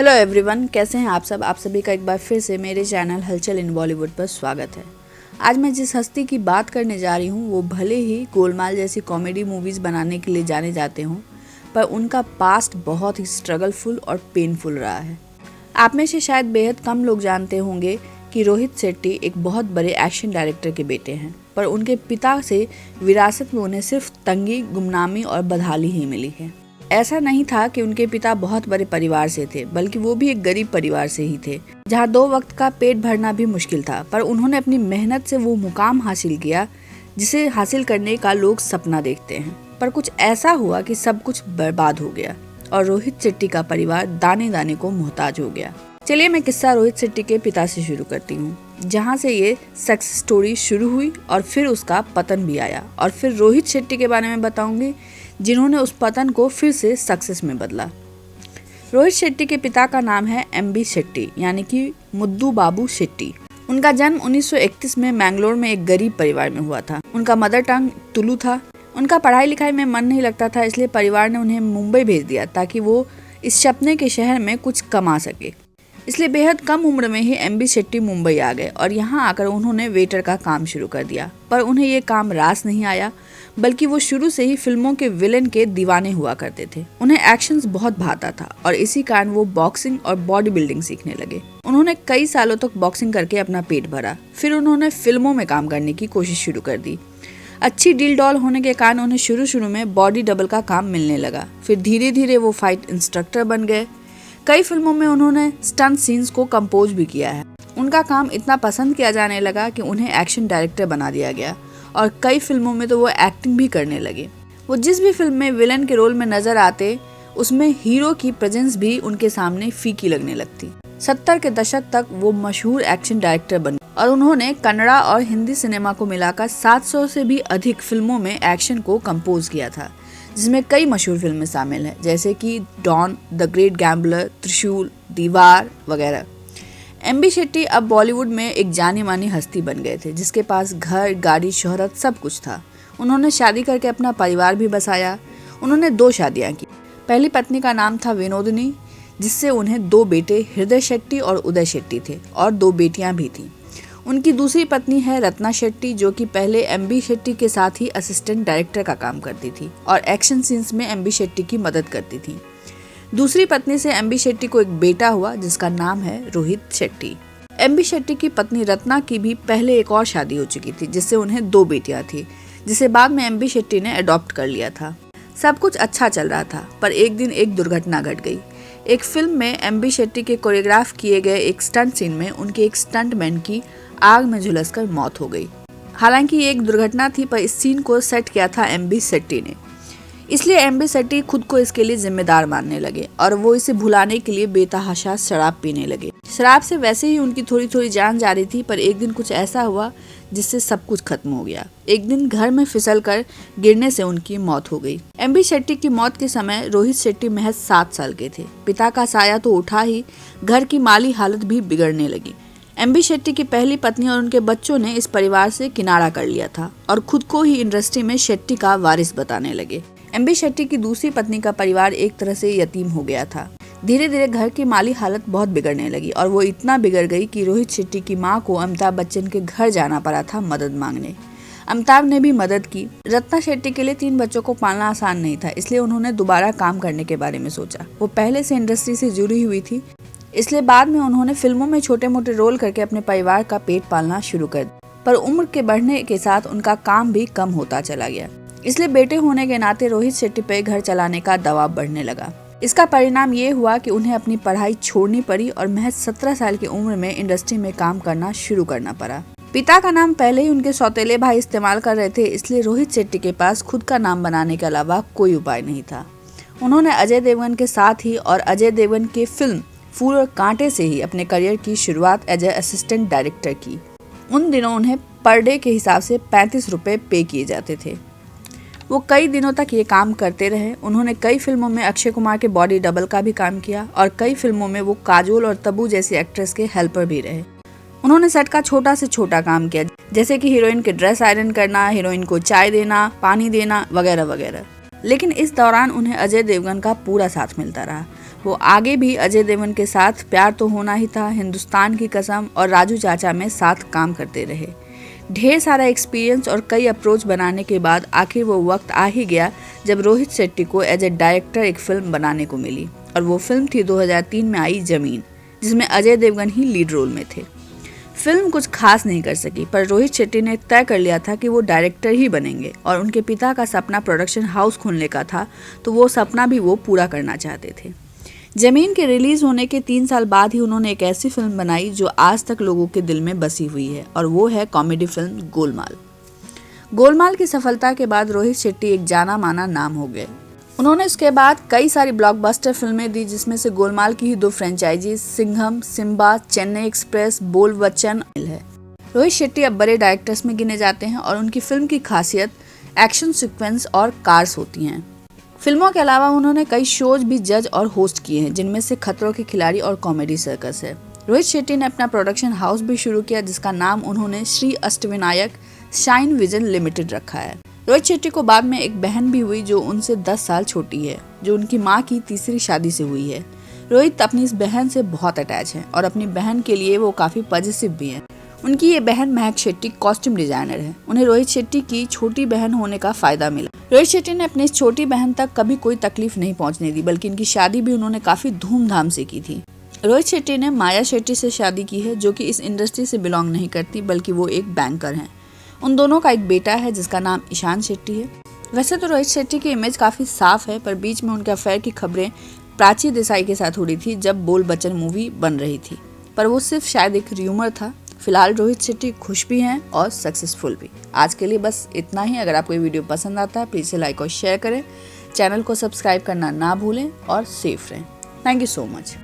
Hello everyone, कैसे हैं आप सब। आप सभी का एक बार फिर से मेरे चैनल हलचल इन बॉलीवुड पर स्वागत है। आज मैं जिस हस्ती की बात करने जा रही हूँ वो भले ही गोलमाल जैसी कॉमेडी मूवीज़ बनाने के लिए जाने जाते हों, पर उनका पास्ट बहुत ही स्ट्रगलफुल और पेनफुल रहा है। आप में से शायद बेहद कम लोग जानते होंगे कि रोहित शेट्टी एक बहुत बड़े एक्शन डायरेक्टर के बेटे हैं, पर उनके पिता से विरासत में उन्हें सिर्फ तंगी, गुमनामी और बदहाली ही मिली है। ऐसा नहीं था कि उनके पिता बहुत बड़े परिवार से थे, बल्कि वो भी एक गरीब परिवार से ही थे, जहाँ 2 वक्त का पेट भरना भी मुश्किल था। पर उन्होंने अपनी मेहनत से वो मुकाम हासिल किया जिसे हासिल करने का लोग सपना देखते हैं। पर कुछ ऐसा हुआ कि सब कुछ बर्बाद हो गया और रोहित शेट्टी का परिवार दाने दाने को मोहताज हो गया। चलिए मैं किस्सा रोहित शेट्टी के पिता से शुरू करती हूँ, जहाँ से ये सक्सेस स्टोरी शुरू हुई और फिर उसका पतन भी आया, और फिर रोहित शेट्टी के बारे में बताऊंगी जिन्होंने उस पतन को फिर से सक्सेस में बदला। रोहित शेट्टी के पिता का नाम है MB शेट्टी, यानी कि मुद्दू बाबू शेट्टी। उनका जन्म 1931 में मैंगलोर में एक गरीब परिवार में हुआ था। उनका मदर टंग तुलु था। उनका पढ़ाई लिखाई में मन नहीं लगता था, इसलिए परिवार ने उन्हें मुंबई भेज दिया ताकि वो इस सपने के शहर में कुछ कमा सके। इसलिए बेहद कम उम्र में ही MB शेट्टी मुंबई आ गए और यहाँ आकर उन्होंने वेटर का काम शुरू कर दिया। पर उन्हें ये काम रास नहीं आया, बल्कि वो शुरू से ही फिल्मों के विलेन के दीवाने हुआ करते थे। उन्हें एक्शंस बहुत भाता था और इसी कारण वो बॉक्सिंग और बॉडी बिल्डिंग सीखने लगे। उन्होंने कई सालों तक बॉक्सिंग करके अपना पेट भरा। फिर उन्होंने फिल्मों में काम करने की कोशिश शुरू कर दी। अच्छी डील डॉल होने के कारण उन्हें शुरू में बॉडी डबल का काम मिलने लगा। फिर धीरे धीरे वो फाइट इंस्ट्रक्टर बन गए। कई फिल्मों में उन्होंने स्टंट सीन्स को कंपोज भी किया है। उनका काम इतना पसंद किया जाने लगा कि उन्हें एक्शन डायरेक्टर बना दिया गया और कई फिल्मों में तो वो एक्टिंग भी करने लगे। वो जिस भी फिल्म में विलन के रोल में नजर आते, उसमें हीरो की प्रेजेंस भी उनके सामने फीकी लगने लगती। 70 के दशक तक वो मशहूर एक्शन डायरेक्टर बने और उन्होंने कन्नड़ा और हिंदी सिनेमा को मिलाकर 700 से भी अधिक फिल्मों में एक्शन को कंपोज किया था, जिसमें कई मशहूर फिल्में शामिल हैं, जैसे कि डॉन, द ग्रेट गैम्बलर, त्रिशूल, दीवार वगैरह। MB शेट्टी अब बॉलीवुड में एक जानी मानी हस्ती बन गए थे, जिसके पास घर, गाड़ी, शोहरत सब कुछ था। उन्होंने शादी करके अपना परिवार भी बसाया। उन्होंने 2 शादियां की। पहली पत्नी का नाम था विनोदिनी, जिससे उन्हें 2 बेटे हृदय शेट्टी और उदय शेट्टी थे, और 2 बेटियां भी थीं। उनकी दूसरी पत्नी है रत्ना शेट्टी, जो कि पहले MB शेट्टी के साथ ही असिस्टेंट डायरेक्टर का काम करती थी और एक्शन सीन्स में MB शेट्टी की मदद करती थी। दूसरी पत्नी से MB शेट्टी को एक बेटा हुआ जिसका नाम है रोहित शेट्टी। MB शेट्टी की पत्नी रत्ना की भी पहले एक और शादी हो चुकी थी, जिससे उन्हें 2 बेटियां थी, जिसे बाद में MB शेट्टी ने अडॉप्ट कर लिया था। सब कुछ अच्छा चल रहा था, पर एक दिन एक दुर्घटना घट गई। एक फिल्म में MB शेट्टी के कोरियोग्राफ किए गए एक स्टंट सीन में उनके एक स्टंटमैन की आग में झुलसकर मौत हो गई। हालांकि ये एक दुर्घटना थी, पर इस सीन को सेट किया था MB शेट्टी ने, इसलिए MB शेट्टी खुद को इसके लिए जिम्मेदार मानने लगे और वो इसे भुलाने के लिए बेतहाशा शराब पीने लगे। शराब से वैसे ही उनकी थोड़ी थोड़ी जान जा रही थी, पर एक दिन कुछ ऐसा हुआ जिससे सब कुछ खत्म हो गया। एक दिन घर में फिसलकर गिरने से उनकी मौत हो गई। MB शेट्टी की मौत के समय रोहित शेट्टी महज 7 साल के थे। पिता का साया तो उठा ही, घर की माली हालत भी बिगड़ने लगी। MB शेट्टी की पहली पत्नी और उनके बच्चों ने इस परिवार से किनारा कर लिया था और खुद को ही इंडस्ट्री में शेट्टी का वारिस बताने लगे। MB शेट्टी की दूसरी पत्नी का परिवार एक तरह से यतीम हो गया था। धीरे धीरे घर की माली हालत बहुत बिगड़ने लगी और वो इतना बिगड़ गई कि रोहित शेट्टी की मां को अमिताभ बच्चन के घर जाना पड़ा था मदद मांगने। अमिताभ ने भी मदद की। रत्ना शेट्टी के लिए 3 बच्चों को पालना आसान नहीं था, इसलिए उन्होंने दोबारा काम करने के बारे में सोचा। वो पहले से इंडस्ट्री से जुड़ी हुई थी, इसलिए बाद में उन्होंने फिल्मों में छोटे मोटे रोल करके अपने परिवार का पेट पालना शुरू कर दिया। पर उम्र के बढ़ने के साथ उनका काम भी कम होता चला गया, इसलिए बेटे होने के नाते रोहित शेट्टी पे घर चलाने का दबाव बढ़ने लगा। इसका परिणाम ये हुआ कि उन्हें अपनी पढ़ाई छोड़नी पड़ी और महज 17 साल की उम्र में इंडस्ट्री में काम करना शुरू करना पड़ा। पिता का नाम पहले ही उनके सौतेले भाई इस्तेमाल कर रहे थे, इसलिए रोहित शेट्टी के पास खुद का नाम बनाने के अलावा कोई उपाय नहीं था। उन्होंने अजय देवगन के साथ ही और अजय देवगन के फिल्म फूल और कांटे से ही अपने करियर की शुरुआत एज ए असिस्टेंट डायरेक्टर की। उन दिनों उन्हें पर डे के हिसाब से 35 रुपए पे किए जाते थे। वो कई दिनों तक ये काम करते रहे। उन्होंने कई फिल्मों में अक्षय कुमार के बॉडी डबल का भी काम किया और कई फिल्मों में वो काजोल और तब्बू जैसी एक्ट्रेस के हेल्पर भी रहे। उन्होंने सेट का छोटा से छोटा काम किया, जैसे कि हीरोइन के ड्रेस आयरन करना, हीरोइन को चाय देना, पानी देना वगैरह वगैरह। लेकिन इस दौरान उन्हें अजय देवगन का पूरा साथ मिलता रहा। वो आगे भी अजय देवगन के साथ प्यार तो होना ही था, हिंदुस्तान की कसम और राजू चाचा में साथ काम करते रहे। ढेर सारा एक्सपीरियंस और कई अप्रोच बनाने के बाद आखिर वो वक्त आ ही गया जब रोहित शेट्टी को एज ए डायरेक्टर एक फिल्म बनाने को मिली, और वो फिल्म थी 2003 में आई जमीन, जिसमें अजय देवगन ही लीड रोल में थे। फिल्म कुछ खास नहीं कर सकी, पर रोहित शेट्टी ने तय कर लिया था कि वो डायरेक्टर ही बनेंगे, और उनके पिता का सपना प्रोडक्शन हाउस खोलने का था, तो वो सपना भी वो पूरा करना चाहते थे। जमीन के रिलीज होने के 3 साल बाद ही उन्होंने एक ऐसी फिल्म बनाई जो आज तक लोगों के दिल में बसी हुई है, और वो है कॉमेडी फिल्म गोलमाल। गोलमाल की सफलता के बाद रोहित शेट्टी एक जाना माना नाम हो गए। उन्होंने उसके बाद कई सारी ब्लॉकबस्टर फिल्में दी, जिसमें से गोलमाल की ही 2 फ्रेंचाइजीज सिंघम, सिम्बा, चेन्नई एक्सप्रेस, बोल बच्चन है। रोहित शेट्टी अब बड़े डायरेक्टर्स में गिने जाते हैं, और उनकी फिल्म की खासियत एक्शन सीक्वेंस और कार्स होती हैं। फिल्मों के अलावा उन्होंने कई शोज भी जज और होस्ट किए हैं, जिनमें से खतरों के खिलाड़ी और कॉमेडी सर्कस है। रोहित शेट्टी ने अपना प्रोडक्शन हाउस भी शुरू किया, जिसका नाम उन्होंने Shri Ashtavinayak shine vision limited रखा है। रोहित शेट्टी को बाद में एक बहन भी हुई जो उनसे 10 साल छोटी है, जो उनकी मां की तीसरी शादी से हुई है। रोहित अपनी इस बहन से बहुत अटैच है, और अपनी बहन के लिए वो काफी पॉजिटिव भी है। उनकी ये बहन महक शेट्टी कॉस्ट्यूम डिजाइनर है। उन्हें रोहित शेट्टी की छोटी बहन होने का फायदा मिला। रोहित शेट्टी ने अपनी इस छोटी बहन तक कभी कोई तकलीफ नहीं पहुंचने दी, बल्कि इनकी शादी भी उन्होंने काफी धूमधाम से की थी। रोहित शेट्टी ने माया शेट्टी से शादी की है, जो कि इस इंडस्ट्री से बिलोंग नहीं करती, बल्कि वो एक बैंकर हैं। उन दोनों का एक बेटा है जिसका नाम ईशान शेट्टी है। वैसे तो रोहित शेट्टी की इमेज काफी साफ है, पर बीच में उनके अफेयर की खबरें प्राची देसाई के साथ हो रही थी जब बोल बच्चन मूवी बन रही थी, पर वो सिर्फ शायद एक र्यूमर था। फिलहाल रोहित शेट्टी खुश भी हैं और सक्सेसफुल भी। आज के लिए बस इतना ही। अगर आपको ये वीडियो पसंद आता है प्लीज़ इसे लाइक और शेयर करें, चैनल को सब्सक्राइब करना ना भूलें और सेफ रहें। Thank you so much.